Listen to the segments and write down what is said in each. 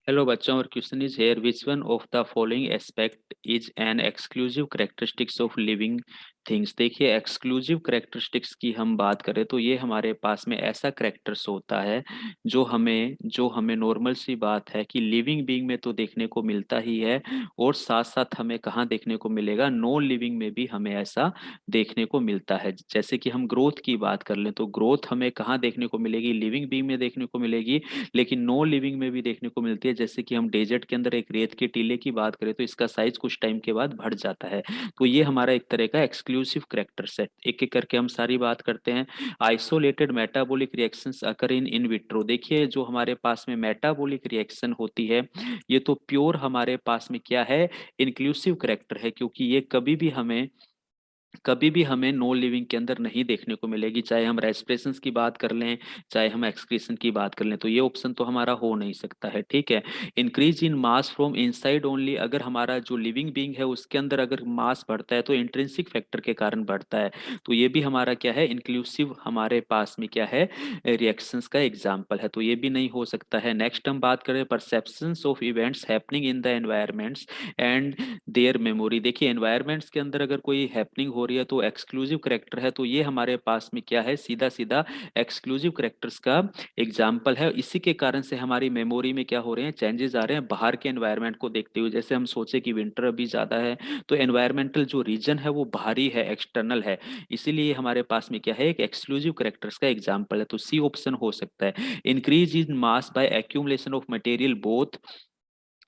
Hello बच्चों, और question is here which one of the following aspect is an exclusive characteristics of living things. देखिए, exclusive characteristics की हम बात करें तो ये हमारे पास में ऐसा करेक्टर्स होता है जो हमें नॉर्मल सी बात है कि लिविंग बीइंग में तो देखने को मिलता ही है, और साथ साथ हमें कहाँ देखने को मिलेगा, नॉन लिविंग में भी हमें ऐसा देखने को मिलता है। जैसे कि हम ग्रोथ की बात कर लें तो ग्रोथ हमें कहाँ देखने को मिलेगी, लिविंग बीइंग में देखने को मिलेगी, लेकिन नॉन लिविंग में भी देखने को मिलती है। जैसे कि हम डेजर्ट के अंदर एक रेत के टीले की बात करें तो इसका साइज कुछ टाइम के बाद बढ़ जाता है। तो ये हमारा एक तरह का एक्सक्लूसिव करेक्टर्स है। एक एक करके हम सारी बात करते हैं। Isolated metabolic reactions occur in vitro. देखिए, जो हमारे पास में मेटाबॉलिक रिएक्शन होती है, ये तो प्योर हमारे पास में क्या है, इंक्लूसिव करेक्टर है, क्योंकि ये कभी भी हमें नो लिविंग के अंदर नहीं देखने को मिलेगी। चाहे हम रेस्पिरेशन की बात कर लें, चाहे हम एक्सक्रीशन की बात कर लें, तो ये ऑप्शन तो हमारा हो नहीं सकता है। ठीक है। Increase in mass from inside only. अगर हमारा जो लिविंग बीइंग है उसके अंदर अगर मास बढ़ता है तो इंट्रिंसिक फैक्टर के कारण बढ़ता है। तो ये भी हमारा क्या है, इंक्लूसिव हमारे पास में क्या है, रिएक्शंस का एग्जाम्पल है। तो ये भी नहीं हो सकता है। नेक्स्ट हम बात करें perceptions of events happening in the environments and there memory. देखिए, एनवायरमेंट्स के अंदर अगर कोई हैपनिंग हो रही है तो एक्सक्लूसिव करेक्टर है, तो ये हमारे पास में क्या है, सीधा सीधा एक्सक्लूसिव करेक्टर्स का एग्जाम्पल है। इसी के कारण से हमारी मेमोरी में क्या हो रहे हैं, चेंजेस आ रहे हैं बाहर के एनवायरमेंट को देखते हुए। जैसे हम सोचे कि विंटर अभी ज्यादा है, तो एनवायरमेंटल जो रीजन है वो बाहरी है, एक्सटर्नल है, इसीलिए हमारे पास में क्या है, एक एक्सक्लूसिव करेक्टर्स का एग्जाम्पल है। तो सी ऑप्शन हो सकता है। Increase in mass by accumulation of material both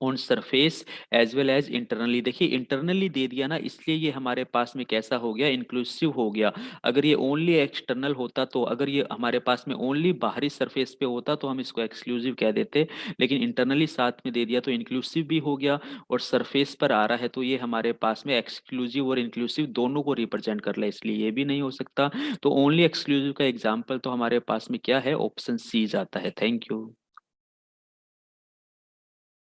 on surface as well as internally. देखिए, इंटरनली दे दिया ना, इसलिए ये हमारे पास में कैसा हो गया, इंक्लूसिव हो गया। अगर ये ओनली एक्सटर्नल होता, तो अगर ये हमारे पास में ओनली बाहरी सरफेस पे होता तो हम इसको एक्सक्लूसिव कह देते, लेकिन इंटरनली साथ में दे दिया तो इंक्लूसिव भी हो गया, और सरफेस पर आ रहा है तो ये हमारे पास में एक्सक्लूसिव और इंक्लूसिव दोनों को रिप्रेजेंट कर रहा है, इसलिए ये भी नहीं हो सकता। तो ओनली एक्सक्लूसिव का एग्जाम्पल तो हमारे पास में क्या है, ऑप्शन सी जाता है। Thank you.